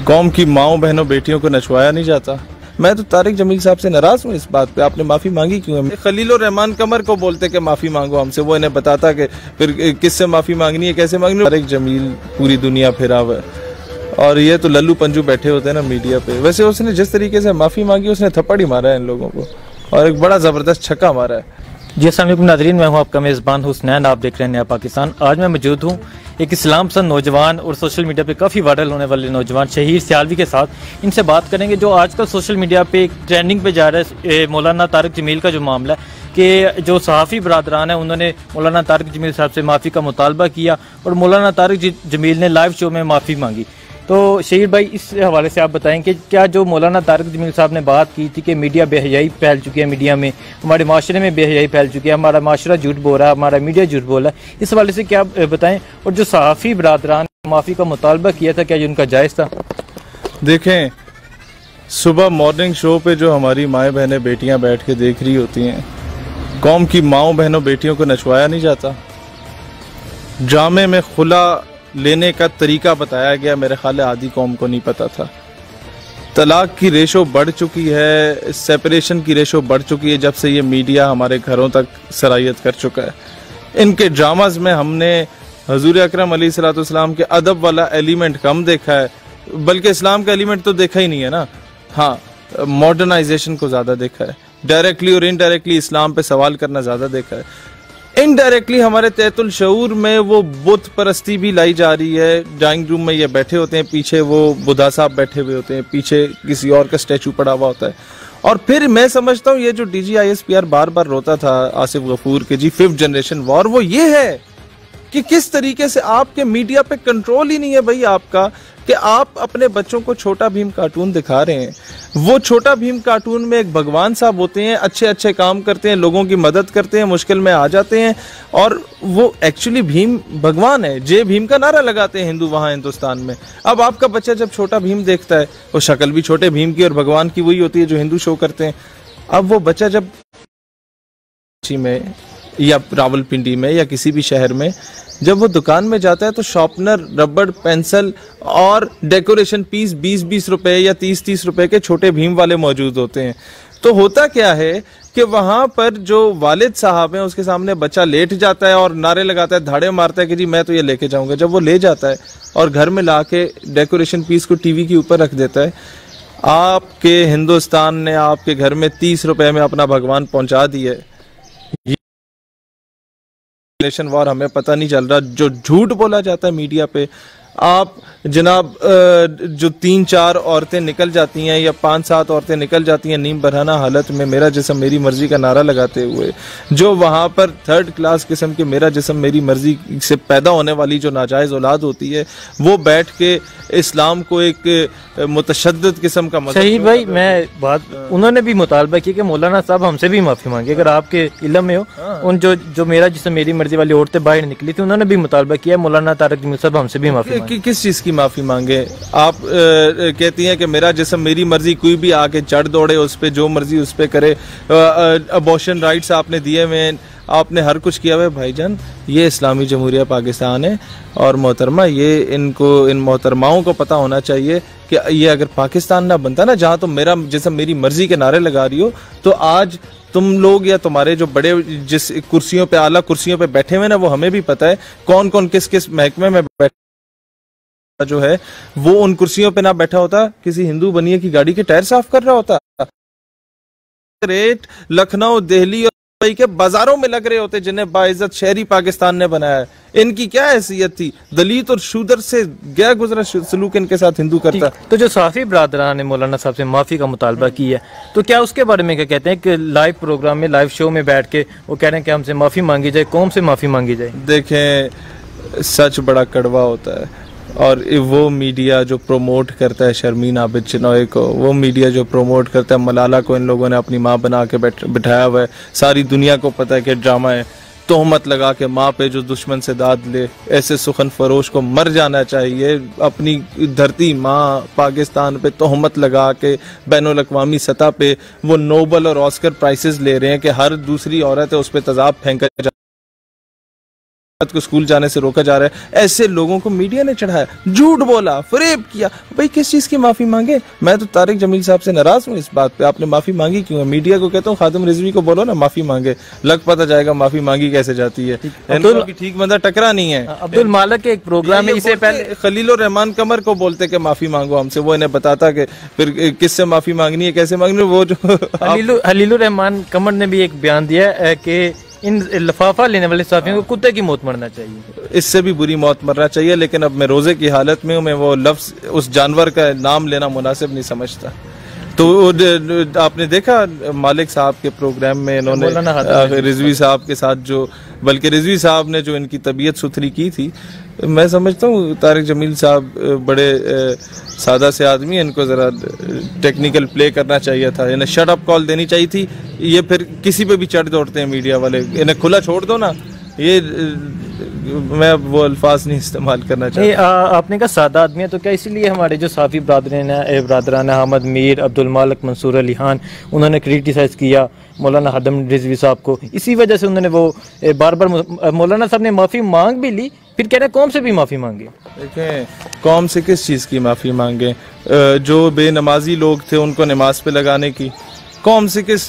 कौम की माओ बहनों बेटियों को नचवाया नहीं जाता। मैं तो तारिक जमील साहब से नाराज हूँ इस बात पे। आपने माफी मांगी क्यों है? खलीलुर रहमान कमर को बोलते कि माफी मांगो हमसे, वो इन्हें बताता कि फिर किससे माफी मांगनी है, कैसे मांगनी है। तारिक जमील पूरी दुनिया फिरा हुआ है और ये तो लल्लू पंजू बैठे होते हैं ना मीडिया पे। वैसे उसने जिस तरीके से माफी मांगी उसने थप्पड़ ही मारा है इन लोगों को और एक बड़ा जबरदस्त छक्का मारा है। जी अस्सलाम वालेकुम नाज़रीन, मैं हूं आपका मेज़बान हुसनैन। आप देख रहे हैं नया पाकिस्तान। आज मैं मौजूद हूं एक इस्लाम पसंद नौजवान और सोशल मीडिया पे काफ़ी वायरल होने वाले नौजवान शहीर सियालवी के साथ। इनसे बात करेंगे जो आजकल सोशल मीडिया पे एक ट्रेंडिंग पे जा रहा है मौलाना तारिक जमील का जो मामला है कि जो सहाफ़ी बरादरान है उन्होंने मौलाना तारिक जमील साहब से माफ़ी का मुतालबा किया और मौलाना तारिक जमील ने लाइव शो में माफ़ी मांगी। तो शहीर भाई, इस हवाले से आप बताएं कि क्या जो मौलाना तारिक जमील साहब ने बात की थी कि मीडिया बेहयाई फैल चुकी है, मीडिया में हमारे माशरे में बेहयाई फैल चुकी है, हमारा माशरा झूठ बोल रहा है, हमारा मीडिया झूठ बोल रहा है, इस हवाले से क्या बताएं? और जो सहाफ़ी बरादरान माफ़ी का मुतालबा किया था, क्या ये उनका जायज़ था? देखें, सुबह मॉर्निंग शो पे जो हमारी माएँ बहनें बेटियाँ बैठ के देख रही होती हैं, कौम की माओ बहनों बेटियों को नचवाया नहीं जाता। ड्रामे में खुला लेने का तरीका बताया गया, मेरे ख्याल आधी कौम को नहीं पता था। तलाक की रेशो बढ़ चुकी है, सेपरेशन की रेशो बढ़ चुकी है जब से ये मीडिया हमारे घरों तक सरायत कर चुका है। इनके ड्रामाज में हमने हजूर अकरम अलैहिस्सलाम के अदब वाला एलिमेंट कम देखा है, बल्कि इस्लाम का एलिमेंट तो देखा ही नहीं है ना। हाँ, मॉडर्नाइजेशन को ज्यादा देखा है, डायरेक्टली और इनडायरेक्टली इस्लाम पे सवाल करना ज्यादा देखा है। इनडायरेक्टली हमारे तहतुल शऊर में वो बुत परस्ती भी लाई जा रही है। ड्राइंग रूम में ये बैठे होते हैं, पीछे वो बुद्धा साहब बैठे हुए होते हैं, पीछे किसी और का स्टैचू पड़ा हुआ होता है। और फिर मैं समझता हूँ ये जो DGISPR बार बार रोता था आसिफ गफूर के जी 5th जनरेशन वॉर, वो ये है कि किस तरीके से आपके मीडिया पे कंट्रोल ही नहीं है भाई आपका, कि आप अपने बच्चों को छोटा भीम कार्टून दिखा रहे हैं। वो छोटा भीम कार्टून में एक भगवान साहब होते हैं, अच्छे अच्छे काम करते हैं, लोगों की मदद करते हैं, मुश्किल में आ जाते हैं, और वो एक्चुअली भीम भगवान है। जय भीम का नारा लगाते हैं हिंदू वहां हिंदुस्तान में। अब आपका बच्चा जब छोटा भीम देखता है, वो शक्ल भी छोटे भीम की और भगवान की वही होती है जो हिंदू शो करते हैं। अब वो बच्चा जब में या रावलपिंडी में या किसी भी शहर में जब वो दुकान में जाता है तो शॉर्पनर, रबड़, पेंसिल और डेकोरेशन पीस 20-20 रुपए या 30-30 रुपए के छोटे भीम वाले मौजूद होते हैं। तो होता क्या है कि वहां पर जो वालिद साहब हैं उसके सामने बच्चा लेट जाता है और नारे लगाता है, धाड़े मारता है कि जी मैं तो ये लेके जाऊंगा। जब वो ले जाता है और घर में लाके डेकोरेशन पीस को टीवी के ऊपर रख देता है, आपके हिंदुस्तान ने आपके घर में 30 रुपए में अपना भगवान पहुंचा दिया है। वॉर हमें पता नहीं चल रहा, जो झूठ बोला जाता है मीडिया पे। आप जनाब जो 3-4 औरतें निकल जाती हैं या 5-7 औरतें निकल जाती हैं नीम बरहाना हालत में मेरा जिस्म मेरी मर्जी का नारा लगाते हुए, जो वहां पर 3rd क्लास किस्म के मेरा जिस्म मेरी मर्जी से पैदा होने वाली जो नाजायज औलाद होती है, वो बैठ के इस्लाम को एक मुतशद्दिद किस्म का सही भाई, मैं बात उन्होंने भी मुतालबा किया कि मौलाना साहब हमसे भी माफी मांगी। अगर आपके इल्म में हो, उन जो मेरा जिस्म मेरी मर्जी वाली औरतें बाहर निकली थी, उन्होंने भी मुतालबा किया मौलाना तारिक जमील साहब हमसे भी माफी। किस चीज की माफी मांगे? आप कहती हैं कि मेरा जिस्म मेरी मर्जी, कोई भी आके चढ़ दौड़े उस पे, जो मर्जी उस पे करे। अबॉर्शन राइट्स आपने दिए हुए, आपने हर कुछ किया हुआ है। भाईजान, ये इस्लामी जमहूरिया पाकिस्तान है और मोहतरमा ये इन मोहतरमाओं को पता होना चाहिए कि ये अगर पाकिस्तान ना बनता ना, जहाँ तो मेरा जिस्म मेरी मर्जी के नारे लगा रही हो, तो आज तुम लोग या तुम्हारे जो बड़े जिस कुर्सियों पे, आला कुर्सियों पे बैठे हुए ना, वो हमें भी पता है कौन कौन किस किस महकमे में बैठे जो है, वो उन कुर्सियों पे ना बैठा होता, किसी हिंदू बनिए की गाड़ी के टायर साफ कर रहा होता। रेट लखनऊ, दिल्ली और मुंबई के बाजारों में लग रहे होते जिन्हें बाइज्जत शहरी पाकिस्तान ने बनाया है। इनकी क्या हैसियत थी? दलित और शूदर से गया गुजरा सलूक इनके साथ हिंदू करता। तो जो सहाफ़ी बरादरान ने मौलाना साहब से माफ़ी का मुतालबा किया है, तो क्या उसके बारे में क्या कहते हैं कि लाइव प्रोग्राम में, लाइव शो में बैठ के वो कह रहे हैं कि हमसे माफ़ी मांगी जाए, कौम से माफ़ी मांगी जाए? देखें, सच बड़ा कड़वा होता है और वो मीडिया जो प्रमोट करता है शर्मीन आबिद चिनॉय को, वो मीडिया जो प्रमोट करता है मलाला को, इन लोगों ने अपनी माँ बना के बिठाया हुआ है। सारी दुनिया को पता है कि ड्रामा है। तोहमत लगा के माँ पे जो दुश्मन से दाद ले, ऐसे सुखन फरोश को मर जाना चाहिए। अपनी धरती माँ पाकिस्तान पे तोहमत लगा के बैनुल अक़वामी सतह पे वो नोबल और ऑस्कर प्राइजेस ले रहे हैं कि हर दूसरी औरत है उस पर तेजाब फेंका को स्कूल जाने से रोका जा रहा है, ऐसे लोगों को मीडिया ने चढ़ाया, झूठ बोला, फरेब किया। भाई किस चीज की माफी मांगे? मैं तो तारिक जमील साहब से नाराज हूँ इस बात पे। आपने माफी मांगी क्यों है? मीडिया को कहता हूँ खादिम रिजवी को बोलो ना माफी मांगे, लग पता जाएगा माफी मांगी कैसे जाती है। इनको ठीक बंदा टकरा नहीं है। अब्दुल मालिक के एक प्रोग्राम में इससे पहले खलील रहमान कमर को बोलते कि माफी मांगो हमसे, वो इन्हें बताता कि फिर किससे माफी मांगनी है, कैसे मांगनी है। वो जो खलील रहमान कमर ने भी एक बयान दिया है कि इन लिफाफा लेने वाले सहाफियों को कुत्ते की मौत मरना चाहिए, इससे भी बुरी मौत मरना चाहिए। लेकिन अब मैं रोजे की हालत में हूँ, मैं वो लफ्ज उस जानवर का नाम लेना मुनासिब नहीं समझता। तो आपने देखा मालिक साहब के प्रोग्राम में इन्होंने रिजवी साहब के साथ जो, बल्कि रिजवी साहब ने जो इनकी तबीयत सुथरी की थी, मैं समझता हूँ तारिक जमील साहब बड़े सादा से आदमी, इनको ज़रा टेक्निकल प्ले करना चाहिए था, इन्हें शट अप कॉल देनी चाहिए थी। ये फिर किसी पे भी चढ़ दौड़ते हैं मीडिया वाले, इन्हें खुला छोड़ दो ना। ये मैं वो अल्फाज नहीं इस्तेमाल करना चाहता। आपने कहा सादा आदमी है, तो क्या इसीलिए हमारे जो साफ़ी बरादरान हामिद मीर, अब्दुल मालिक, मंसूर अली खान, उन्होंने क्रिटिसाइज़ किया मौलाना हादम रिजवी साहब को, इसी वजह से उन्होंने वो बार बार मौलाना साहब ने माफ़ी मांग भी ली, फिर कह रहे कौम से भी माफ़ी मांगे। देखें कौम से किस चीज़ की माफ़ी मांगे? जो बेनमाजी लोग थे उनको नमाज पे लगाने की। कौम से किस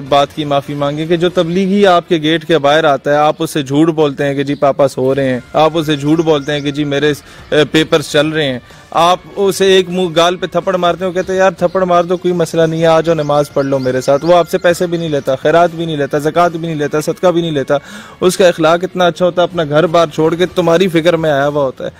बात की माफ़ी मांगे कि जो तबलीगी आपके गेट के बाहर आता है, आप उससे झूठ बोलते हैं कि जी पापा सो रहे हैं, आप उससे झूठ बोलते हैं कि जी मेरे पेपर्स चल रहे हैं, आप उसे एक मुंह गाल पे थप्पड़ मारते हो, कहते हैं यार थप्पड़ मार दो कोई मसला नहीं है, आ जाओ नमाज पढ़ लो मेरे साथ। वो आपसे पैसे भी नहीं लेता, खैरात भी नहीं लेता, ज़कात भी नहीं लेता, सदका भी नहीं लेता, उसका अखलाक इतना अच्छा होता है, अपना घर बार छोड़ के तुम्हारी फिक्र में आया हुआ होता है।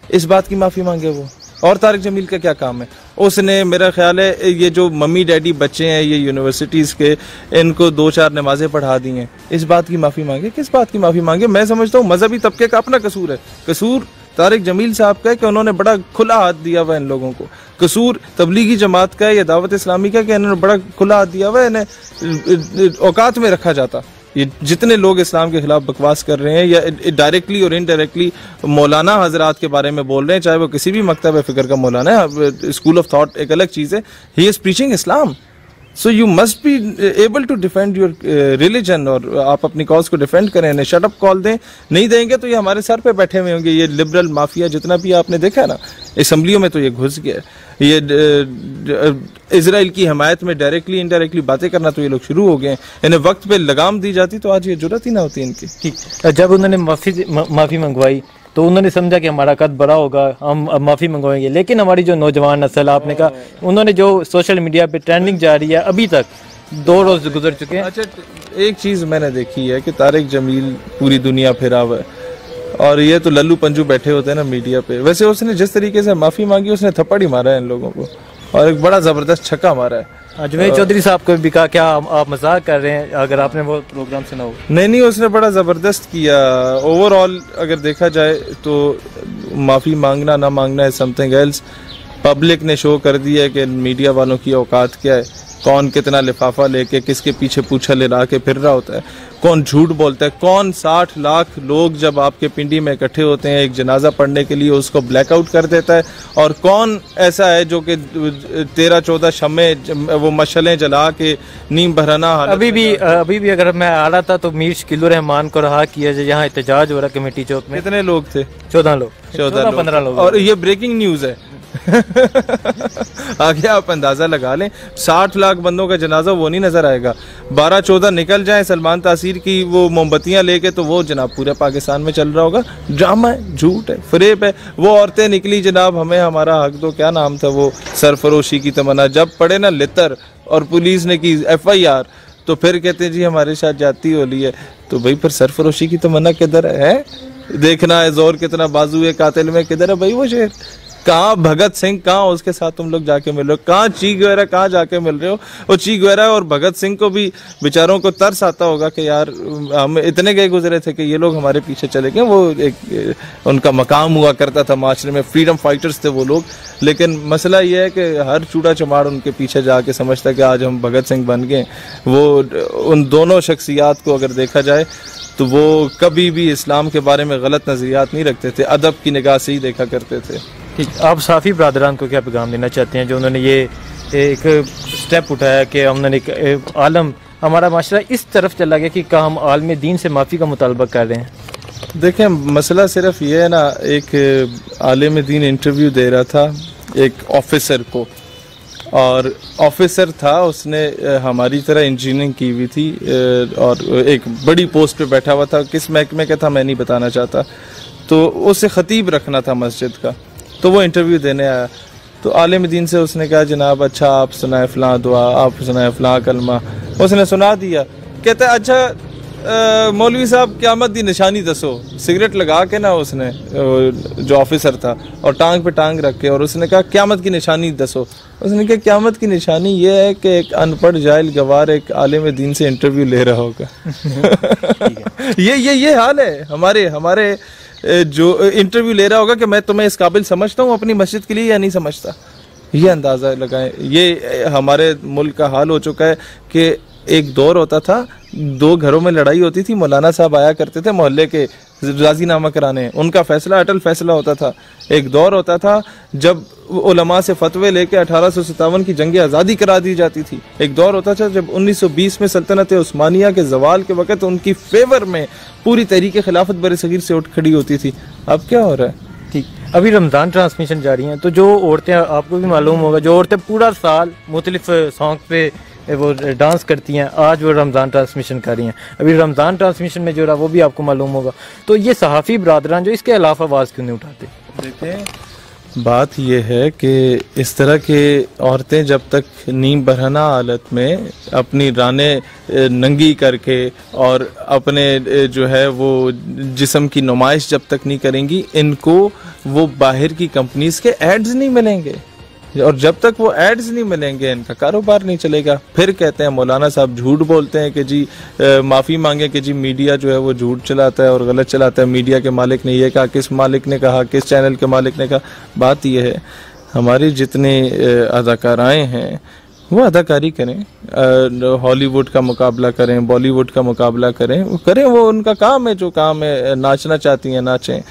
इस बात की माफ़ी मांगे वो। और तारिक जमील का क्या काम है? उसने मेरा ख्याल है ये जो मम्मी डैडी बच्चे हैं ये यूनिवर्सिटीज़ के, इनको 2-4 नमाजें पढ़ा दी हैं, इस बात की माफ़ी मांगे? किस बात की माफ़ी मांगे? मैं समझता हूँ मजहबी तबके का अपना कसूर है। कसूर तारिक जमील साहब का है कि उन्होंने बड़ा खुला हाथ दिया हुआ इन लोगों को। कसूर तबलीगी जमात का है या दावत इस्लामी का कि इन्होंने बड़ा खुला हाथ दिया हुआ है, इन्हें औकात में रखा जाता। ये जितने लोग इस्लाम के खिलाफ बकवास कर रहे हैं या डायरेक्टली और इनडायरेक्टली मौलाना हजरात के बारे में बोल रहे हैं, चाहे वो किसी भी मकतब फ़िक्र का मौलाना है, स्कूल ऑफ थॉट एक अलग चीज़ है, he is preaching Islam, so you must be able to defend your religion, और आप अपनी कॉज को डिफेंड करें, इन्हें शट अप कॉल दें। नहीं देंगे तो ये हमारे सर पे बैठे हुए होंगे। ये लिबरल माफिया जितना भी आपने देखा है ना असम्बलियों में, तो ये घुस गया। ये इजराइल की हमायत में डायरेक्टली इनडायरेक्टली बातें करना तो ये लोग शुरू हो गए। इन्हें वक्त पे लगाम दी जाती तो आज ये जरूरत ही ना होती इनकी। ठीक, जब उन्होंने माफ़ी मंगवाई तो उन्होंने समझा कि हमारा कद बड़ा होगा, हम अब माफ़ी मंगवाएंगे। लेकिन हमारी जो नौजवान नस्ल, आपने कहा उन्होंने जो सोशल मीडिया पे ट्रेंडिंग जारी है, अभी तक 2 रोज़ गुजर चुके हैं। अच्छा, एक चीज़ मैंने देखी है कि तारिक जमील पूरी दुनिया फिरा हुआ है, और ये तो लल्लू पंजू बैठे होते हैं ना मीडिया पे। वैसे उसने जिस तरीके से माफ़ी मांगी, उसने थप्पड़ ही मारा है इन लोगों को, और एक बड़ा ज़बरदस्त छक्का मारा है। जुनैद चौधरी साहब को भी कहा क्या आप मजाक कर रहे हैं, अगर आपने वो प्रोग्राम सुना हो? नहीं, उसने बड़ा ज़बरदस्त किया। ओवरऑल अगर देखा जाए तो माफ़ी मांगना ना मांगना है समथिंग एल्स। पब्लिक ने शो कर दिया है कि मीडिया वालों की औकात क्या है, कौन कितना लिफाफा लेके किसके पीछे पूछा लगा के फिर रहा होता है, कौन झूठ बोलता है, कौन 60 लाख लोग जब आपके पिंडी में इकट्ठे होते हैं एक जनाजा पढ़ने के लिए उसको ब्लैकआउट कर देता है, और कौन ऐसा है जो कि 13-14 शम्मे वो मशलें जला के नीम बहराना। अभी भी अगर मैं आ रहा था तो मीर शकीलुर रहमान को रहा किया जाए, यहाँ एहतजाज हो रहा कमेटी चौक में। कितने लोग थे? 14 लोग। और ये ब्रेकिंग न्यूज़ है। आगे आप अंदाजा लगा लें, 60 लाख बंदों का जनाजा वो नहीं नजर आएगा। 12-14 निकल जाए सलमान तासीर की वो मोमबत्तियां लेके, तो वो जनाब पूरे पाकिस्तान में चल रहा होगा। ड्रामा है, झूठ है, फरेब है। वो औरतें निकली जनाब, हमें हमारा हक दो, क्या नाम था वो, सरफरोशी की तमन्ना, जब पड़े ना लितर और पुलिस ने की FIR, तो फिर कहते हैं जी हमारे साथ जाती होली है। तो भाई फिर सरफरोशी की तमन्ना किधर है? देखना है जोर कितना बाजू है कातिल में, किधर है भाई वो शेर? कहाँ भगत सिंह, कहाँ उसके साथ तुम लोग जाके मिल रहे हो? कहाँ ची गुवेरा, कहाँ जाके मिल रहे हो? वो ची गुवेरा और भगत सिंह को भी बेचारों को तरस आता होगा कि यार हम इतने गए गुजरे थे कि ये लोग हमारे पीछे चले गए। वो एक उनका मकाम हुआ करता था माशरे में, फ्रीडम फाइटर्स थे वो लोग। लेकिन मसला ये है कि हर चूड़ा चमाड़ उनके पीछे जाके समझता कि आज हम भगत सिंह बन गए। वो उन दोनों शख्सियात को अगर देखा जाए तो वो कभी भी इस्लाम के बारे में गलत नज़रियात नहीं रखते थे, अदब की निगाह से ही देखा करते थे। ठीक, आप साफ़ी ब्रादरान को क्या पैगाम देना चाहते हैं जो उन्होंने ये एक स्टेप उठाया कि उन्होंने आलम हमारा माशरा इस तरफ चला गया कि हम आलम दीन से माफ़ी का मुतालबा कर रहे हैं? देखें, मसला सिर्फ ये है ना, एक आलिम दीन इंटरव्यू दे रहा था एक ऑफिसर को, और ऑफिसर था, उसने हमारी तरह इंजीनियरिंग की हुई थी और एक बड़ी पोस्ट पे बैठा हुआ था। किस महकमे का था मैं नहीं बताना चाहता। तो उसे खतीब रखना था मस्जिद का, तो वो इंटरव्यू देने आया। तो आलिम दीन से उसने कहा, जनाब अच्छा आप सुनाए फ़लाँ दुआ, आप सुनाए फ़लाँ कलमा। उसने सुना दिया। कहता है अच्छा मौलवी साहब क़यामत दी निशानी दसो। सिगरेट लगा के ना उसने, जो ऑफिसर था, और टांग पे टांग रख के, और उसने कहा क़यामत की निशानी दसो। उसने कहा क़यामत की निशानी ये है कि एक अनपढ़ जाहिल गवार एक आलिम दीन से इंटरव्यू ले रहा होगा। ये हाल है हमारे जो इंटरव्यू ले रहा होगा कि मैं तुम्हें इस काबिल समझता हूँ अपनी मस्जिद के लिए या नहीं समझता। ये अंदाज़ा लगाएं। ये हमारे मुल्क का हाल हो चुका है कि एक दौर होता था, 2 घरों में लड़ाई होती थी, मौलाना साहब आया करते थे मोहल्ले के राजीनामा कराने, उनका फैसला अटल फैसला होता था। एक दौर होता था जब उलमा से फतवे लेके 1857 की जंग आज़ादी करा दी जाती थी। एक दौर होता था जब 1920 में सल्तनत उस्मानिया के जवाल के वक़्त उनकी फेवर में पूरी तहरीक खिलाफत बरसगीर से उठ खड़ी होती थी। अब क्या हो रहा है? ठीक, अभी रमज़ान ट्रांसमिशन जारी है, तो जो औरतें, आपको भी मालूम होगा, जो औरतें पूरा साल मुख्तलिफ सॉन्ग पे वो डांस करती हैं, आज वो रमज़ान ट्रांसमिशन कर रही हैं। अभी रमज़ान ट्रांसमिशन में जो रहा वो भी आपको मालूम होगा। तो ये सहाफ़ी बरादरान जो इसके अलावा आवाज़ क्यों नहीं उठाते? देखें, बात यह है कि इस तरह के औरतें जब तक नीम बरहना हालत में अपनी रानें नंगी करके और अपने जो है वो जिस्म की नुमाइश जब तक नहीं करेंगी, इनको वो बाहर की कंपनीज के एड्स नहीं मिलेंगे, और जब तक वो एड्स नहीं मिलेंगे इनका कारोबार नहीं चलेगा। फिर कहते हैं मौलाना साहब झूठ बोलते हैं कि जी माफ़ी मांगे कि जी मीडिया जो है वो झूठ चलाता है और गलत चलाता है। मीडिया के मालिक ने ये कहा, किस मालिक ने कहा, किस चैनल के मालिक ने कहा। बात यह है, हमारी जितनी अदाकाराएँ हैं वो अदाकारी करें, हॉलीवुड का मुकाबला करें, बॉलीवुड का मुकाबला करें, वो उनका काम है, जो काम है। नाचना चाहती हैं नाचें,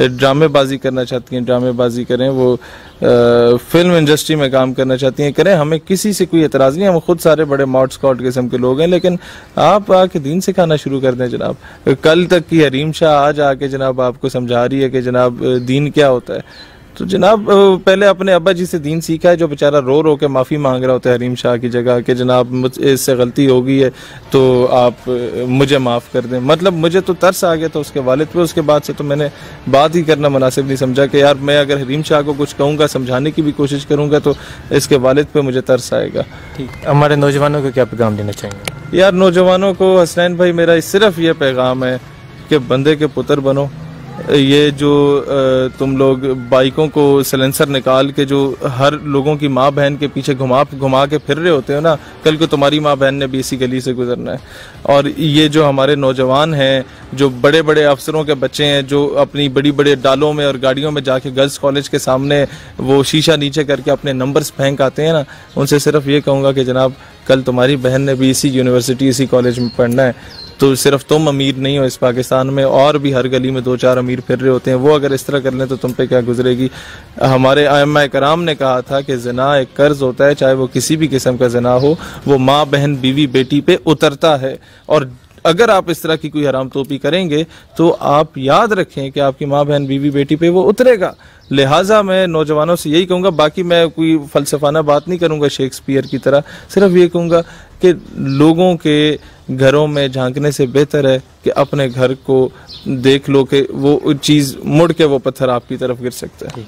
ड्रामेबाजी करना चाहती हैं ड्रामेबाजी करें, वो फिल्म इंडस्ट्री में काम करना चाहती हैं करें। हमें किसी से कोई एतराज़ नहीं, हम खुद सारे बड़े मॉड स्कॉट किस्म के लोग हैं। लेकिन आप आके दीन सिखाना शुरू कर दें जनाब। कल तक की हरीम शाह आज आके जनाब आपको समझा रही है कि जनाब दीन क्या होता है। तो जनाब पहले अपने अब्बा जी से दीन सीखा है, जो बेचारा रो रो के माफ़ी मांग रहा होता है हरीम शाह की जगह कि जनाब मुझसे इससे गलती हो गई है तो आप मुझे माफ़ कर दें। मतलब मुझे तो तरस आ गया था उसके वालिद पे। उसके बाद से तो मैंने बात ही करना मुनासिब नहीं समझा कि यार मैं अगर हरीम शाह को कुछ कहूँगा, समझाने की भी कोशिश करूँगा, तो इसके वालिद पे मुझे तरस आएगा। ठीक, हमारे नौजवानों को क्या पैगाम देना चाहेंगे? यार नौजवानों को हसनैन भाई मेरा सिर्फ ये पैगाम है कि बंदे के पुत्र बनो। ये जो तुम लोग बाइकों को सिलेंसर निकाल के जो हर लोगों की माँ बहन के पीछे घुमा के फिर रहे होते हो ना, कल को तुम्हारी माँ बहन ने भी इसी गली से गुजरना है। और ये जो हमारे नौजवान हैं, जो बड़े बड़े अफसरों के बच्चे हैं, जो अपनी बड़ी बड़े डालों में और गाड़ियों में जाके गर्ल्स कॉलेज के सामने वो शीशा नीचे करके अपने नंबर्स फेंक आते हैं ना, उनसे सिर्फ ये कहूँगा कि जनाब कल तुम्हारी बहन ने भी इसी यूनिवर्सिटी इसी कॉलेज में पढ़ना है। तो सिर्फ तुम अमीर नहीं हो इस पाकिस्तान में, और भी हर गली में 2-4 अमीर फिर रहे होते हैं। वो अगर इस तरह कर लें तो तुम पे क्या गुजरेगी। हमारे आइम्मा कराम ने कहा था कि ज़िना एक कर्ज होता है, चाहे वो किसी भी किस्म का ज़िना हो, वो माँ बहन बीवी बेटी पे उतरता है। और अगर आप इस तरह की कोई हराम तोपी करेंगे तो आप याद रखें कि आपकी माँ बहन बीवी बेटी पे वो उतरेगा। लिहाजा मैं नौजवानों से यही कहूँगा, बाकी मैं कोई फलसफाना बात नहीं करूँगा शेक्सपियर की तरह, सिर्फ ये कहूँगा कि लोगों के घरों में झांकने से बेहतर है कि अपने घर को देख लो कि वो चीज़ मुड़ के वो पत्थर आपकी तरफ गिर सकता है।